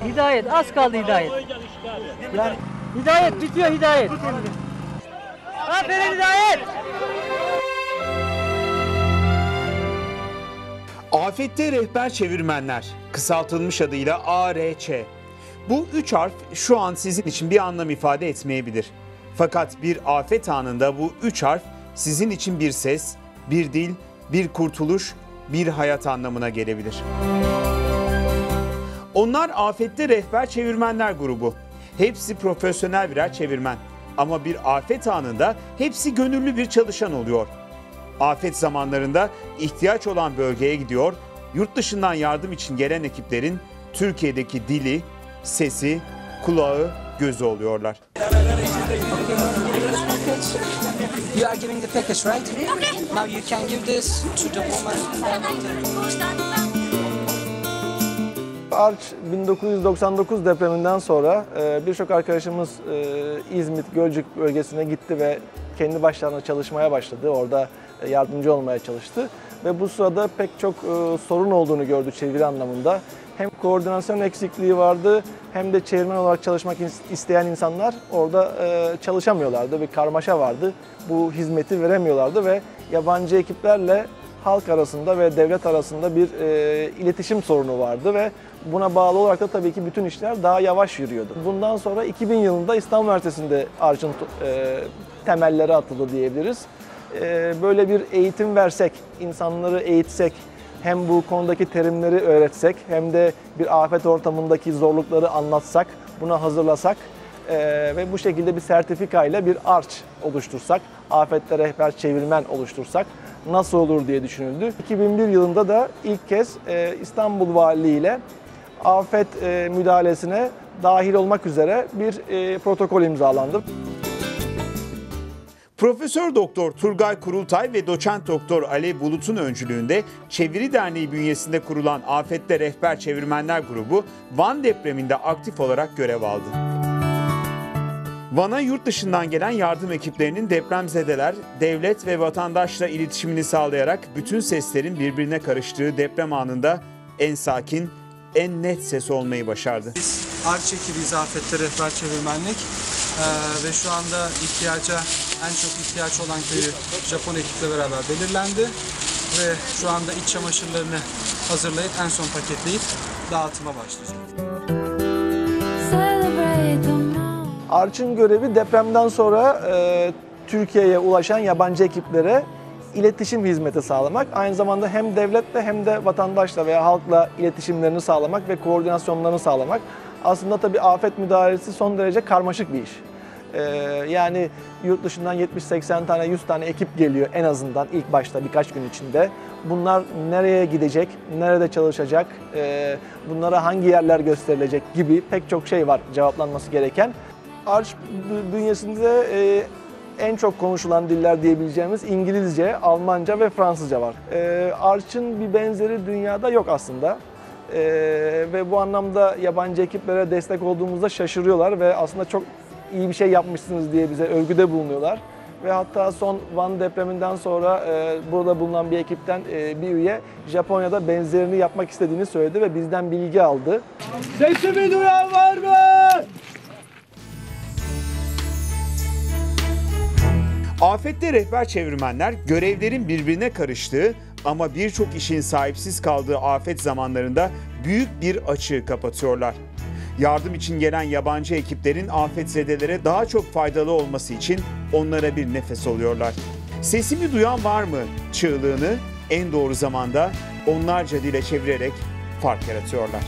Hidayet, az kaldı Hidayet. Yani Hidayet bitiyor Hidayet. Aferin Hidayet. Afette rehber çevirmenler, kısaltılmış adıyla ARÇ. Bu üç harf şu an sizin için bir anlam ifade etmeyebilir. Fakat bir afet anında bu üç harf sizin için bir ses, bir dil, bir kurtuluş, bir hayat anlamına gelebilir. Onlar afette rehber çevirmenler grubu. Hepsi profesyonel birer çevirmen. Ama bir afet anında hepsi gönüllü bir çalışan oluyor. Afet zamanlarında ihtiyaç olan bölgeye gidiyor, yurt dışından yardım için gelen ekiplerin Türkiye'deki dili, sesi, kulağı, gözü oluyorlar. You are giving the package, right? Okay. Now you can give this to the woman. Arç 1999 depreminden sonra birçok arkadaşımız İzmit, Gölcük bölgesine gitti ve kendi başlarına çalışmaya başladı. Orada yardımcı olmaya çalıştı. Ve bu sırada pek çok sorun olduğunu gördü çeviri anlamında. Hem koordinasyon eksikliği vardı hem de çevirmen olarak çalışmak isteyen insanlar orada çalışamıyorlardı. Bir karmaşa vardı. Bu hizmeti veremiyorlardı ve yabancı ekiplerle halk arasında ve devlet arasında bir iletişim sorunu vardı ve buna bağlı olarak da tabii ki bütün işler daha yavaş yürüyordu. Bundan sonra 2000 yılında İstanbul Üniversitesi'nde Arç'ın temelleri atıldı diyebiliriz. Böyle bir eğitim versek, insanları eğitsek, hem bu konudaki terimleri öğretsek hem de bir afet ortamındaki zorlukları anlatsak, buna hazırlasak ve bu şekilde bir sertifikayla bir Arç oluştursak, afette rehber çevirmen oluştursak nasıl olur diye düşünüldü. 2001 yılında da ilk kez İstanbul Valiliği ile afet müdahalesine dahil olmak üzere bir protokol imzalandı. Profesör Doktor Turgay Kurultay ve Doçent Doktor Alev Bulut'un öncülüğünde Çeviri Derneği bünyesinde kurulan Afette Rehber Çevirmenler grubu Van depreminde aktif olarak görev aldı. Van'a yurt dışından gelen yardım ekiplerinin depremzedeler, devlet ve vatandaşla iletişimini sağlayarak bütün seslerin birbirine karıştığı deprem anında en sakin, en net ses olmayı başardı. Biz Arç ekibiyiz, Afette Rehber Çevirmenlik ve şu anda en çok ihtiyaç olan köyü Japon ekiple beraber belirlendi ve şu anda iç çamaşırlarını hazırlayıp en son paketleyip dağıtıma başlayacak. Arç'ın görevi depremden sonra Türkiye'ye ulaşan yabancı ekiplere iletişim hizmeti sağlamak. Aynı zamanda hem devletle hem de vatandaşla veya halkla iletişimlerini sağlamak ve koordinasyonlarını sağlamak. Aslında tabii afet müdahalesi son derece karmaşık bir iş. Yani yurt dışından 70-80 tane, 100 tane ekip geliyor en azından ilk başta birkaç gün içinde. Bunlar nereye gidecek, nerede çalışacak, bunlara hangi yerler gösterilecek gibi pek çok şey var cevaplanması gereken. Arç bünyesinde en çok konuşulan diller diyebileceğimiz İngilizce, Almanca ve Fransızca var. Arç'ın bir benzeri dünyada yok aslında. Ve bu anlamda yabancı ekiplere destek olduğumuzda şaşırıyorlar ve aslında çok iyi bir şey yapmışsınız diye bize övgüde bulunuyorlar. Ve hatta son Van depreminden sonra burada bulunan bir ekipten bir üye Japonya'da benzerini yapmak istediğini söyledi ve bizden bilgi aldı. Sesimi duyan var mı? Afette rehber çevirmenler görevlerin birbirine karıştığı ama birçok işin sahipsiz kaldığı afet zamanlarında büyük bir açığı kapatıyorlar. Yardım için gelen yabancı ekiplerin afetzedelere daha çok faydalı olması için onlara bir nefes oluyorlar. Sesimi duyan var mı çığlığını en doğru zamanda onlarca dile çevirerek fark yaratıyorlar.